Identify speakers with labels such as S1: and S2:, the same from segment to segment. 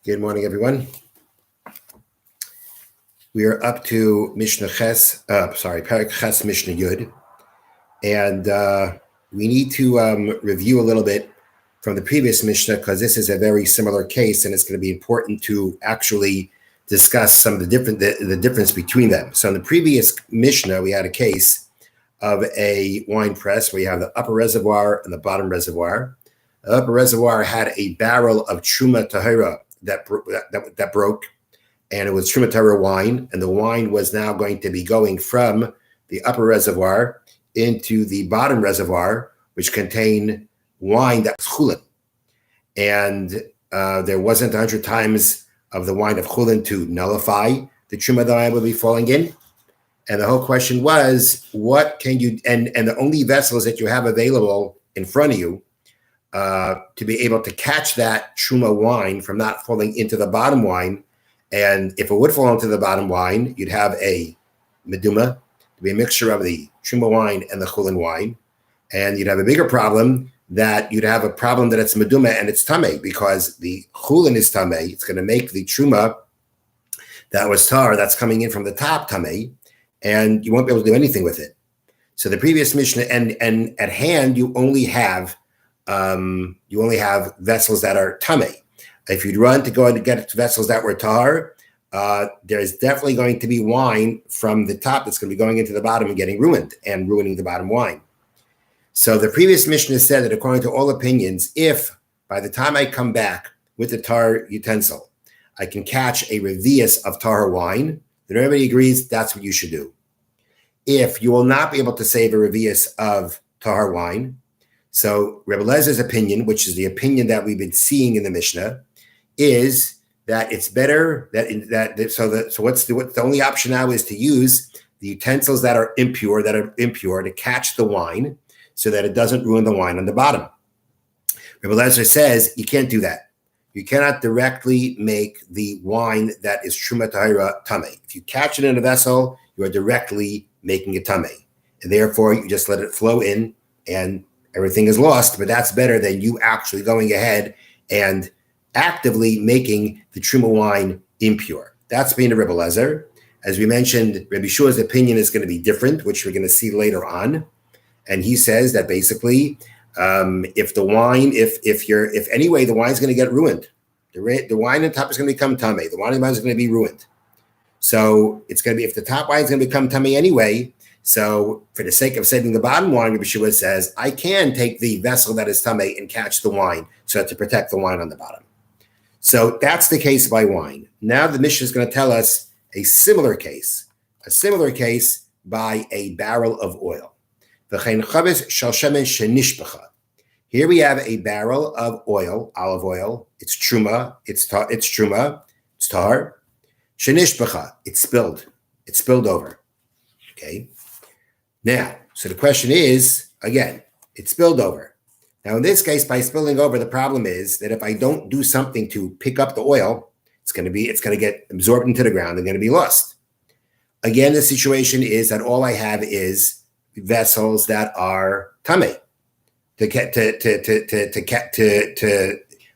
S1: Good morning, everyone. We are up to Mishna Ches, Parak Ches Mishna Yud, and we need to review a little bit from the previous Mishnah because this is a very similar case, and it's going to be important to actually discuss some of the difference between them. So in the previous Mishnah, we had a case of a wine press where you have the upper reservoir and the bottom reservoir. The upper reservoir had a barrel of Truma Tahira that broke, and it was Truma Tahira wine, and the wine was now going to be going from the upper reservoir into the bottom reservoir, which contained wine that was chulin. And there wasn't 100 times of the wine of chulin to nullify the Truma that wine would be falling in. And the whole question was, what can you, and the only vessels that you have available in front of you to be able to catch that Truma wine from not falling into the bottom wine. And if it would fall into the bottom wine, you'd have a meduma, to be a mixture of the Truma wine and the chulin wine. And you'd have a bigger problem that you'd have a problem that it's meduma and it's tameh, because the chulin is tameh. It's going to make the Truma that was tar that's coming in from the top tameh, and you won't be able to do anything with it. So the previous Mishnah, and at hand, you only have vessels that are tameh. If you'd run to go and get vessels that were tar, there's definitely going to be wine from the top that's going to be going into the bottom and getting ruined and ruining the bottom wine. So the previous Mishnah said that according to all opinions, if by the time I come back with the tar utensil, I can catch a revius of tar wine, then everybody agrees that's what you should do. If you will not be able to save a revius of tar wine, so Rebbe Lezer's opinion, which is the opinion that we've been seeing in the Mishnah, is that it's better what's the only option now is to use the utensils that are impure to catch the wine so that it doesn't ruin the wine on the bottom. Rebbe Lezer says you can't do that. You cannot directly make the wine that is Truma Tahira tameh. If you catch it in a vessel, you are directly making it tameh, and therefore you just let it flow in and everything is lost. But that's better than you actually going ahead and actively making the Truma wine impure. That's being a Rebbe Lezer. As we mentioned, Rebbe Shua's opinion is going to be different, which we're going to see later on. And he says that basically, if the wine's going to get ruined, the wine on top is going to become tameh. The wine on the bottom is going to be ruined. So it's going to be, if the top wine is going to become tameh anyway, so for the sake of saving the bottom wine, Rebbe Shua says, I can take the vessel that is tameh and catch the wine so to protect the wine on the bottom. So that's the case by wine. Now the Mishnah is going to tell us a similar case by a barrel of oil. Here we have a barrel of oil, olive oil. It's truma. It's tar. Shenishbacha. It's spilled over. Okay. Now, so the question is, again, it's spilled over. Now, in this case, by spilling over, the problem is that if I don't do something to pick up the oil, it's going to get absorbed into the ground and going to be lost. Again, the situation is that all I have is vessels that are tameh.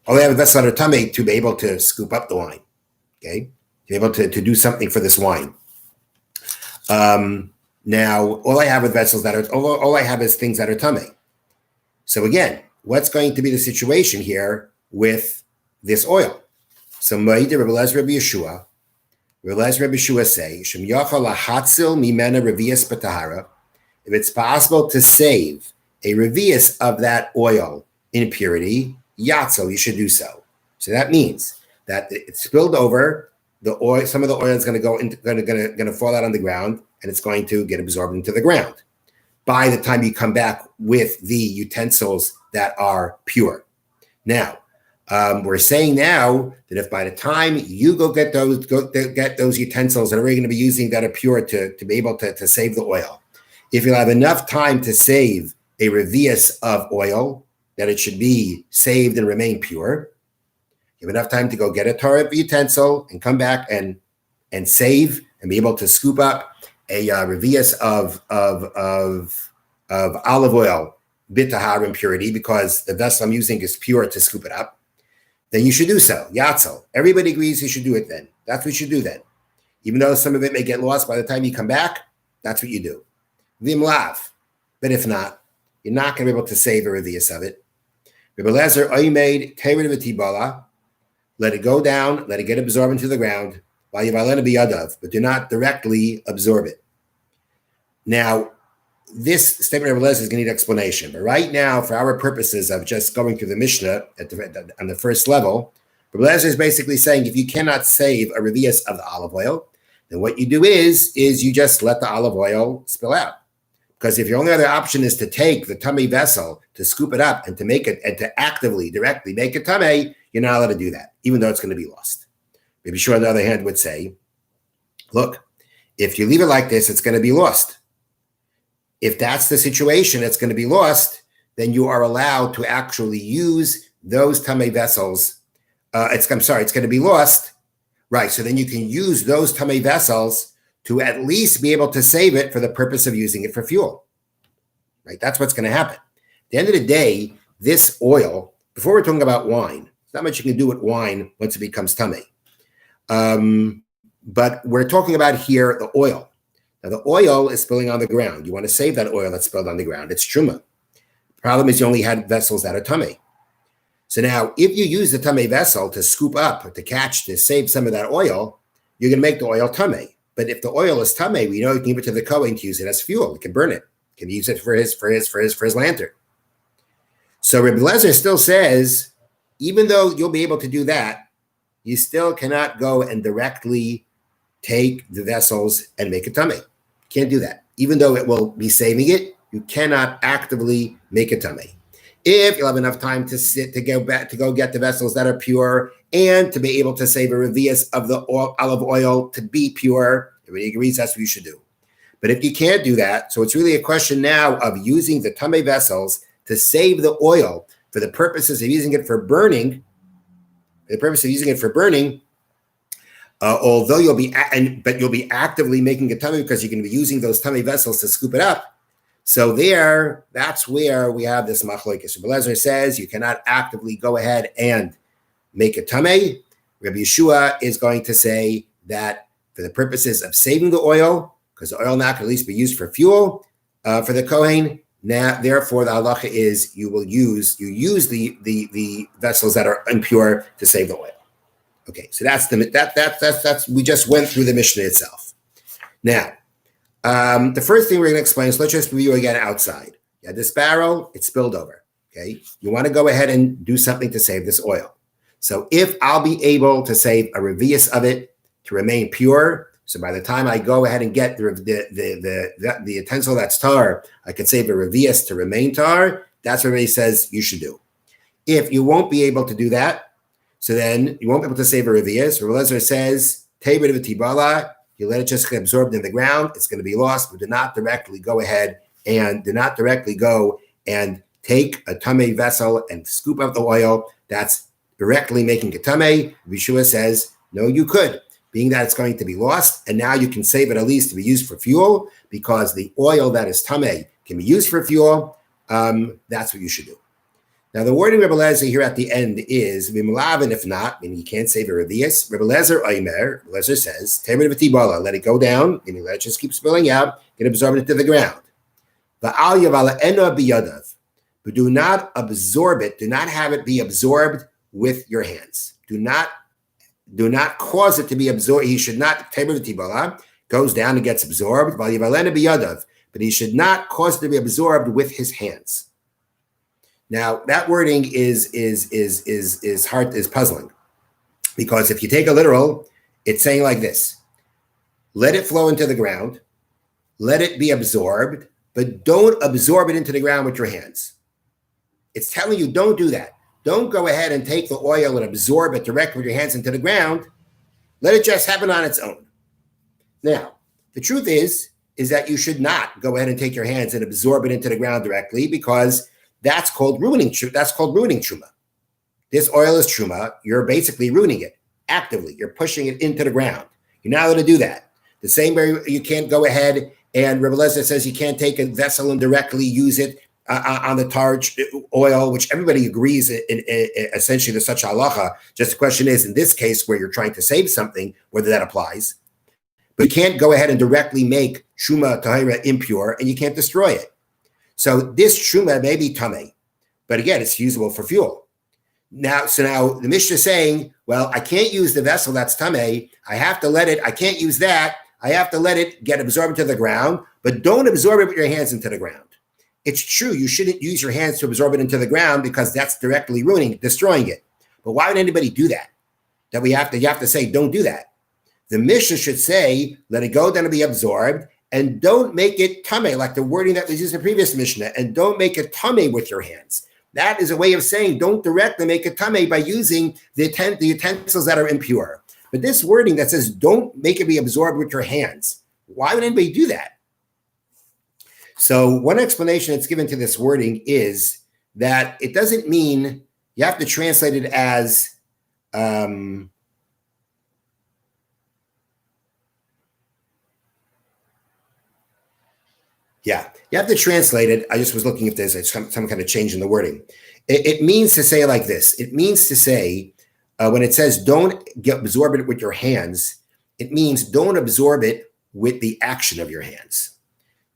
S1: All I have is vessels that are tameh to be able to scoop up the wine. Okay, to be able to do something for this wine. Now, all I have is vessels that are, all I have is things that are tameh. So again, what's going to be the situation here with this oil? So Ma'id Rebbe Lezer Rebbe Yeshua, Rebbe Lezer Rebbe Yeshua say, Shem Yachal Lahatzil Mimena Revius B'Tahara, if it's possible to save a revius of that oil in purity, Yatzel, you should do so. So that means that it's spilled over, the oil, some of the oil is going to fall out on the ground, and it's going to get absorbed into the ground by the time you come back with the utensils that are pure. Now, we're saying now that if by the time you go get those utensils that are going to be using that are pure to be able to save the oil, if you'll have enough time to save a revius of oil, that it should be saved and remain pure, you have enough time to go get a Torah utensil and come back and save and be able to scoop up a revius of olive oil, bitahar impurity, because the vessel I'm using is pure to scoop it up. then you should do so. Yatzel. Everybody agrees you should do it then. That's what you should do then. Even though some of it may get lost by the time you come back, that's what you do. Vimlav. But if not, you're not going to be able to save a revius of it. Rebbe Lezer, Oimed, Tered V'Tibala, let it go down, let it get absorbed into the ground, while Yivalena Biyadav, but do not directly absorb it. Now, this statement of Rebbe Lezer is going to need explanation, but right now, for our purposes of just going through the Mishna on the first level, Rebbe Lezer is basically saying if you cannot save a revius of the olive oil, then what you do is you just let the olive oil spill out. Because if your only other option is to take the tummy vessel, to scoop it up and to make it, and to actively, directly make it tummy, you're not allowed to do that, even though it's going to be lost. Maybe Shua, on the other hand, would say, look, if you leave it like this, it's going to be lost. If that's the situation, it's going to be lost, then you are allowed to actually use those tummy vessels. It's going to be lost. Right, so then you can use those tummy vessels to at least be able to save it for the purpose of using it for fuel. Right, that's what's going to happen. At the end of the day, this oil, before we're talking about wine, there's not much you can do with wine once it becomes tummy. But we're talking about here the oil. Now, the oil is spilling on the ground. You want to save that oil that's spilled on the ground. It's truma. The problem is you only had vessels that are tummy. So now, if you use the tummy vessel to scoop up, to catch, to save some of that oil, you're going to make the oil tummy. But if the oil is tummy, we know you can give it to the Kohen to use it as fuel. He can burn it. He can use it for his lantern. So Rebbe Lezer still says, even though you'll be able to do that, you still cannot go and directly take the vessels and make it tummy. You can't do that. Even though it will be saving it, you cannot actively make it tummy. If you'll have enough time to go get the vessels that are pure and to be able to save a revius of the olive oil to be pure, everybody agrees that's what you should do. But if you can't do that, so it's really a question now of using the tummy vessels to save the oil for the purposes of using it for burning. Although you'll be actively making it tummy because you're going to be using those tummy vessels to scoop it up. So that's where we have this machlokes. Rebbe Lezer says you cannot actively go ahead and make a tamei. Rabbi Yeshua is going to say that for the purposes of saving the oil, because the oil now can at least be used for fuel for the Kohen. Now, therefore, the halacha is you use the vessels that are impure to save the oil. Okay, so that's we just went through the Mishnah itself. Now. The first thing we're going to explain is let's just review again outside. Yeah, this barrel, it's spilled over. Okay. You want to go ahead and do something to save this oil. So if I'll be able to save a revius of it to remain pure, so by the time I go ahead and get the utensil that's tar, I can save a revius to remain tar. That's what he says you should do. If you won't be able to do that, so then you won't be able to save a revius. Rebbe Lezer says, Teibed v'tibala, you let it just get absorbed in the ground, it's going to be lost, but do not directly go and take a tamei vessel and scoop up the oil. That's directly making a tamei. Yeshua says, no, you could, being that it's going to be lost, and now you can save it at least to be used for fuel, because the oil that is tamei can be used for fuel. That's what you should do. Now, the wording Rebbe Lezer here at the end is v'melav, and if not, meaning you can't save a revius. Rebbe Lezer Oimer, Rebbe Lezer says, Temed v'tibala, let it go down, meaning let it just keep spilling out, get absorbed into the ground. Va'al yavala eno biyadav, but do not absorb it, do not have it be absorbed with your hands. Do not cause it to be absorbed. He should not, Temed v'tibala, goes down and gets absorbed, va'al yavalena biyadav, but he should not cause it to be absorbed with his hands. Now that wording is puzzling, because if you take a literal, it's saying like this: let it flow into the ground, let it be absorbed, but don't absorb it into the ground with your hands. It's telling you don't do that. Don't go ahead and take the oil and absorb it directly with your hands into the ground. Let it just happen on its own. Now, the truth is that you should not go ahead and take your hands and absorb it into the ground directly, because that's called ruining. That's called ruining truma. This oil is truma. You're basically ruining it actively. You're pushing it into the ground. You're not allowed to do that. The same way you can't go ahead and Rebbe Lezer says you can't take a vessel and directly use it on the tar oil, which everybody agrees in essentially there's such halacha. Just the question is, in this case where you're trying to save something, whether that applies. But you can't go ahead and directly make truma tahira impure, and you can't destroy it. So this truma may be tamei, but again, it's usable for fuel. Now the Mishna is saying, well, I can't use the vessel that's tamei. I have to let it. I can't use that. I have to let it get absorbed into the ground, but don't absorb it with your hands into the ground. It's true, you shouldn't use your hands to absorb it into the ground because that's directly destroying it. But why would anybody do that? You have to say, don't do that. The Mishnah should say, let it go, then it'll be absorbed, and don't make it tamei, like the wording that was used in the previous Mishnah, and don't make it tamei with your hands. That is a way of saying, don't directly make it tamei by using the utensils that are impure. But this wording that says, don't make it be absorbed with your hands, why would anybody do that? So one explanation that's given to this wording is that it doesn't mean you have to translate it as you have to translate it. I just was looking if there's some kind of change in the wording. It means to say like this. It means to say when it says don't absorb it with your hands, it means don't absorb it with the action of your hands.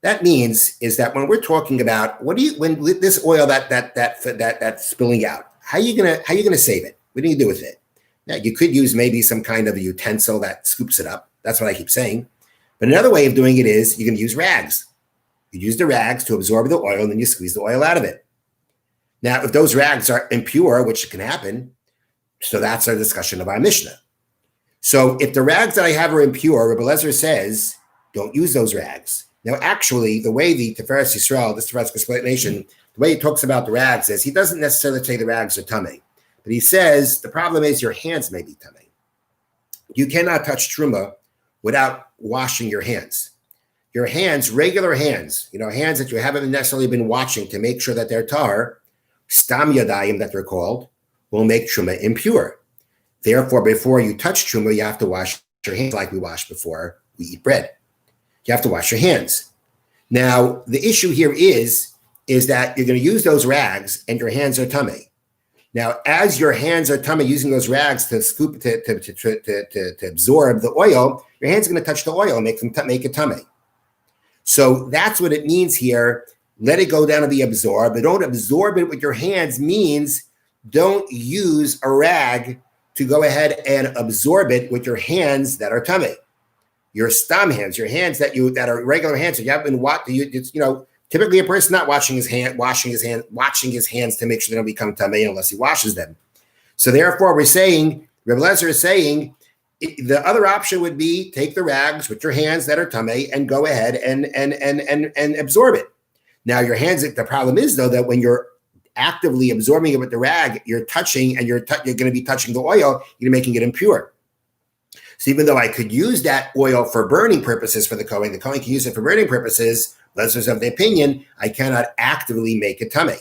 S1: That means is that when we're talking about when this oil that's spilling out, how are you gonna save it? What do you do with it? Now you could use maybe some kind of a utensil that scoops it up. That's what I keep saying. But another way of doing it is you can use rags. You use the rags to absorb the oil, and then you squeeze the oil out of it. Now, if those rags are impure, which can happen, so that's our discussion of our Mishnah. So if the rags that I have are impure, Rebbe Lezer says, don't use those rags. Now, actually, the way the Tiferes Yisrael, this Tiferes explanation, the way he talks about the rags is he doesn't necessarily say the rags are tamei, but he says the problem is your hands may be tamei. You cannot touch truma without washing your hands. Your hands, regular hands, hands that you haven't necessarily been washing to make sure that they're tar, stam yadayim that they're called, will make truma impure. Therefore, before you touch truma, you have to wash your hands like we washed before we eat bread. You have to wash your hands. Now, the issue here is that you're going to use those rags and your hands are tamei. Now, as your hands are tamei, using those rags to scoop to absorb the oil, your hands are going to touch the oil and make it tamei. So that's what it means here. Let it go down and be absorbed, but don't absorb it with your hands means don't use a rag to go ahead and absorb it with your hands that are tamei. Your stam hands, your hands that are regular hands. So you haven't been typically a person not washing his hands to make sure they don't become tamei unless he washes them. So therefore, we're saying, Rebbe Lezer is saying, the other option would be take the rags with your hands that are tamei and go ahead and absorb it. Now your hands, the problem is though that when you're actively absorbing it with the rag, you're touching and you're going to be touching the oil, you're making it impure. So even though I could use that oil for burning purposes for the Kohen can use it for burning purposes, Lezer's of the opinion, I cannot actively make it tamei.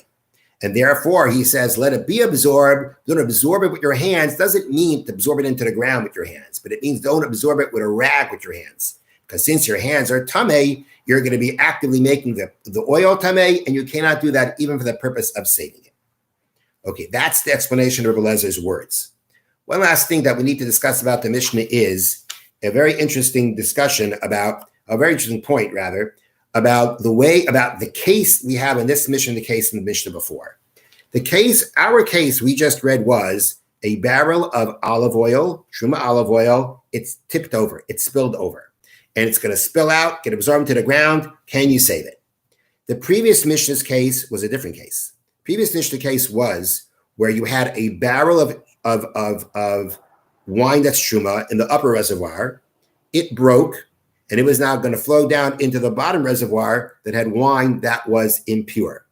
S1: And therefore, he says, let it be absorbed. Don't absorb it with your hands. Doesn't mean to absorb it into the ground with your hands, but it means don't absorb it with a rag with your hands. Because since your hands are tamei, you're going to be actively making the oil tamei, and you cannot do that even for the purpose of saving it. Okay, that's the explanation of Rebbe Lezer's words. One last thing that we need to discuss about the Mishnah is a very interesting point, about the case we have in this Mishnah, the case in the Mishnah before. Our case we just read was a barrel of olive oil, truma olive oil, it's tipped over, it's spilled over, and it's going to spill out, get absorbed into the ground. Can you save it? The previous Mishnah's case was a different case. Previous Mishnah case was where you had a barrel of wine that's truma in the upper reservoir. It broke, and it was now going to flow down into the bottom reservoir that had wine that was impure.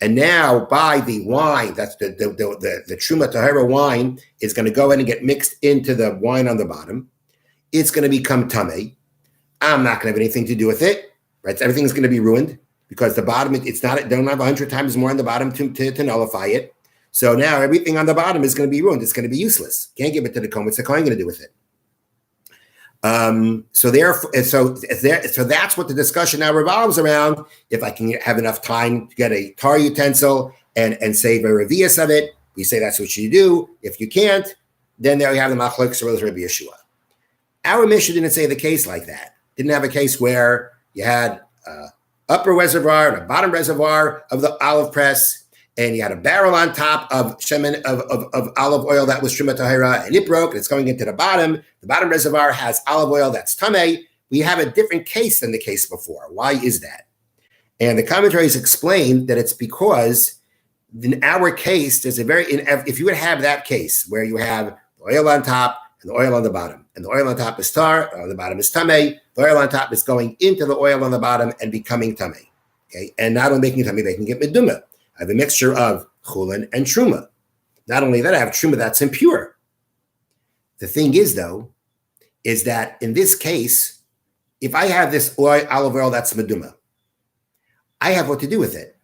S1: And now by the wine, that's the Truma Tahira wine, is going to go in and get mixed into the wine on the bottom. It's going to become tamei. I'm not going to have anything to do with it, right? So everything's going to be ruined because the bottom, don't have 100 times more on the bottom to nullify it. So now everything on the bottom is going to be ruined. It's going to be useless. Can't give it to the Kohen. What's the Kohen going to do with it? So that's what the discussion now revolves around. If I can have enough time to get a tar utensil and save a revius of it, we say that's what you do. If you can't, then there we have the machlokes of Rabbi Yeshua. Our Mishnah didn't say the case like that. Didn't have a case where you had upper reservoir and a bottom reservoir of the olive press, and you had a barrel on top of shemen of olive oil that was truma tahira, and it broke, and it's going into the bottom. The bottom reservoir has olive oil that's tamei. We have a different case than the case before. Why is that? And the commentaries explain that it's because in our case, if you would have that case where you have the oil on top and the oil on the bottom, and the oil on top is tar, on the bottom is tamei, the oil on top is going into the oil on the bottom and becoming tamei. Okay, and not only making tamei, making it meduma. I have a mixture of chulin and truma. Not only that, I have truma that's impure. The thing is, though, is that in this case, if I have this olive oil that's meduma, I have what to do with it.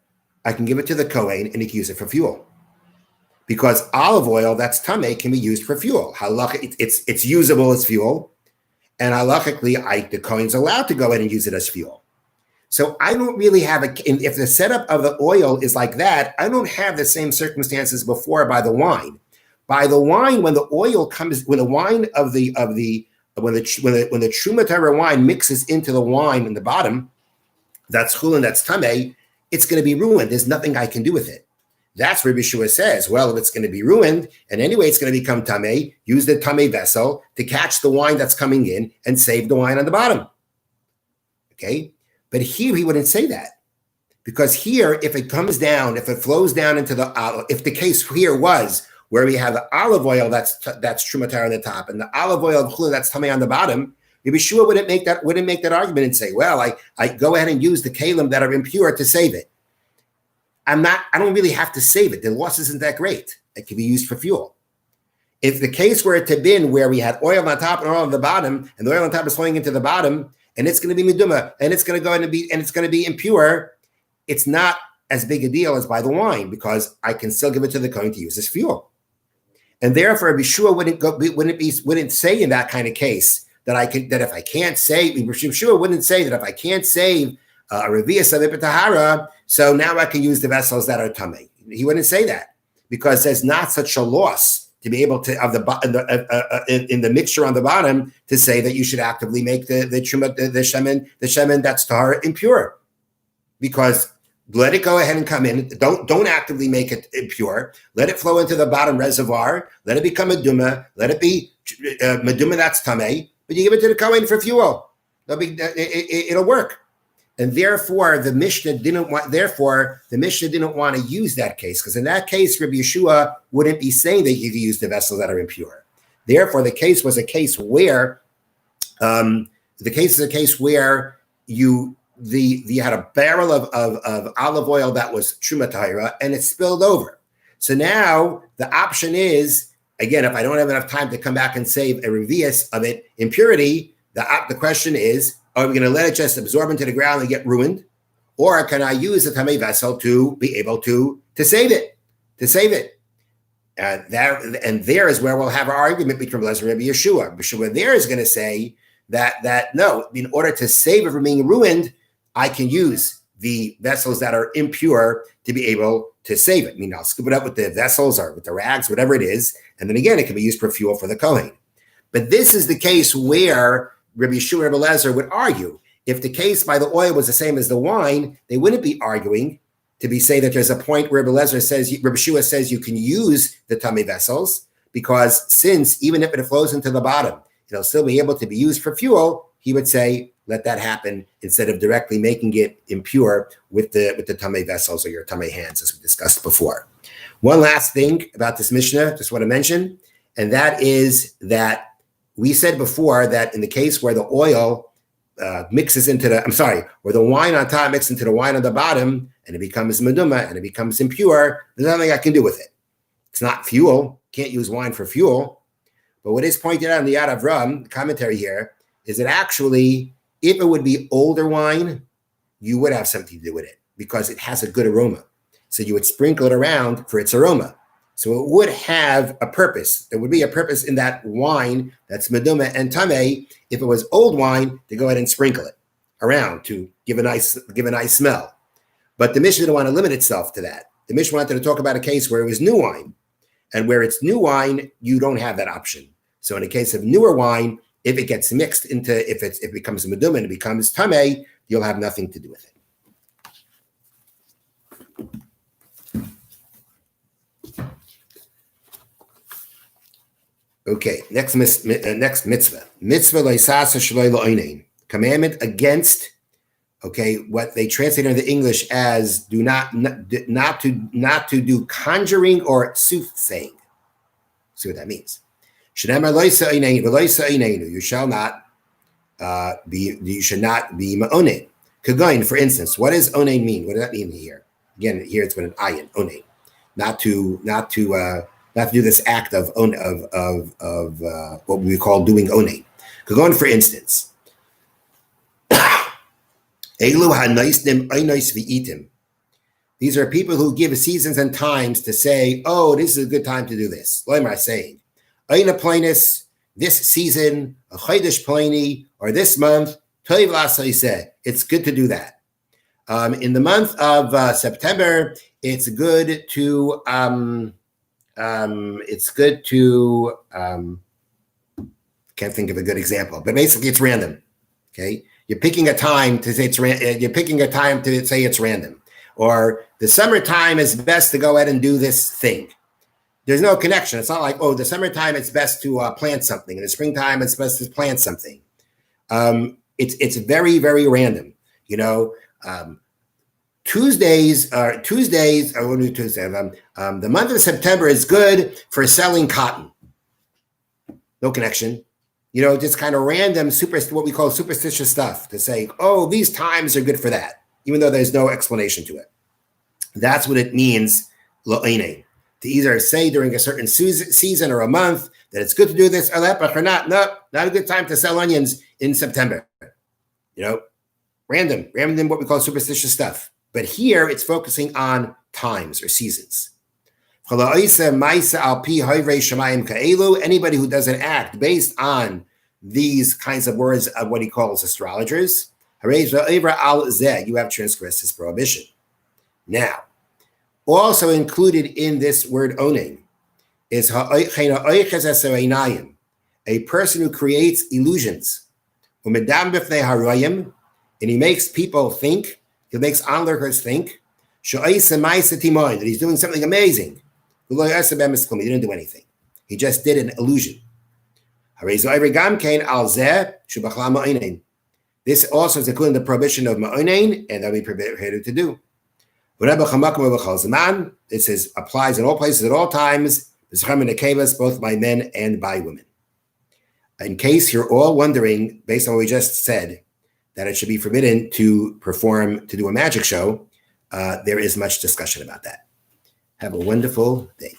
S1: I can give it to the Kohen and he can use it for fuel. Because olive oil that's tamei can be used for fuel. It's usable as fuel, and halachically, the Kohen's allowed to go in and use it as fuel. So I don't really have if the setup of the oil is like that, I don't have the same circumstances before by the wine. By the wine, when the oil comes, when the wine when the truma tahara wine mixes into the wine in the bottom, that's chulin, that's tamei, it's going to be ruined. There's nothing I can do with it. That's where Yeshua says, well, if it's going to be ruined, and anyway it's going to become tamei, use the tamei vessel to catch the wine that's coming in and save the wine on the bottom. Okay? But here he wouldn't say that. Because here, if it comes down, if it flows down into the olive, if the case here was where we have the olive oil that's truma tahara on the top and the olive oil of chulin that's tamei on the bottom, Yeshua wouldn't make that argument and say, well, I go ahead and use the kalim that are impure to save it. I don't really have to save it. The loss isn't that great. It can be used for fuel. If the case were to been where we had oil on top and oil on the bottom, and the oil on top is flowing into the bottom, and it's going to be meduma, and it's going to go in and it's going to be impure, it's not as big a deal as by the wine because I can still give it to the Kohen to use as fuel. And therefore, Yeshua wouldn't say in that kind of case that if I can't save, Yeshua wouldn't say that if I can't save a revius of it tahara, so now I can use the vessels that are tamei. He wouldn't say that because there's not such a loss to be able to in the mixture on the bottom to say that you should actively make the shemen that's tahara impure, because let it go ahead and come in. Don't actively make it impure. Let it flow into the bottom reservoir. Let it become meduma. Let it be meduma that's tamei. But you give it to the Kohen for fuel. It'll work. And therefore, the Mishnah didn't want to use that case, because in that case, Rabbi Yeshua wouldn't be saying that you can use the vessels that are impure. Therefore, the case was a case where you had a barrel of olive oil that was truma tahara and it spilled over. So now the option is, again, if I don't have enough time to come back and save a revius of it impurity, the question is, are we going to let it just absorb into the ground and get ruined? Or can I use the tamei vessel to be able to save it? There is where we'll have our argument between Rabbi Lezer and Rabbi Yeshua. Yeshua there is going to say that no, in order to save it from being ruined, I can use the vessels that are impure to be able to save it. I mean, I'll scoop it up with the vessels or with the rags, whatever it is, and then again, it can be used for fuel for the Kohen. But this is the case where Rabbi Yeshua and Rabbi Lezer would argue. If the case by the oil was the same as the wine, they wouldn't be arguing to say that there's a point where Rabbi Yeshua says you can use the tamei vessels, because since even if it flows into the bottom, it'll still be able to be used for fuel. He would say, let that happen instead of directly making it impure with the tamei vessels or your tamei hands, as we discussed before. One last thing about this Mishnah, just want to mention, and that is that we said before that in the case where the oil mixes into where the wine on top mixes into the wine on the bottom and it becomes meduma and it becomes impure, there's nothing I can do with it. It's not fuel. Can't use wine for fuel. But what is pointed out in the Yad Avram, the commentary here, is that actually, if it would be older wine, you would have something to do with it because it has a good aroma. So you would sprinkle it around for its aroma. So it would have a purpose. There would be a purpose in that wine that's meduma and tameh. If it was old wine, to go ahead and sprinkle it around to give a nice smell. But the Mishnah didn't want to limit itself to that. The Mishnah wanted to talk about a case where it was new wine, and where it's new wine, you don't have that option. So in a case of newer wine, if it gets mixed into, if it becomes meduma and it becomes tameh, you'll have nothing to do with it. Okay, next mitzvah. Mitzvah leisasa shelo lo'onein. Commandment against, okay, what they translate into English as do not to do conjuring or soothsaying. See what that means. You shall not you should not be ma'onein. Kagoin, for instance, what does onein mean? What does that mean here? Again, here it's with an ayin, onein. Not to do this act of what we call doing onein. Kagoin, for instance. These are people who give seasons and times to say, oh, this is a good time to do this. What am I saying? This season, a chodesh plini, or this month, it's good to do that. In the month of September, it's good to can't think of a good example, but basically it's random. Okay, you're picking a time to say it's random, or the summertime is best to go ahead and do this thing. There's no connection. It's not like, oh, the summertime it's best to plant something, in the springtime it's best to plant something. It's very, very random. Tuesdays. The month of September is good for selling cotton. No connection. Just kind of random, what we call superstitious stuff to say, oh, these times are good for that, even though there's no explanation to it. That's what it means, lo'enein. To either say during a certain season or a month that it's good to do this or that, but for not a good time to sell onions in September. Random, what we call superstitious stuff. But here it's focusing on times or seasons. Anybody who doesn't act based on these kinds of words of what he calls astrologers, you have transgressed his prohibition. Now, also included in this word onein is a person who creates illusions. And he makes people think, he makes onlookers think that he's doing something amazing. He didn't do anything. He just did an illusion. This also is including the prohibition of ma'onein, and that we prohibited to do. This applies in all places at all times, both by men and by women. In case you're all wondering, based on what we just said, that it should be forbidden to do a magic show, there is much discussion about that. Have a wonderful day.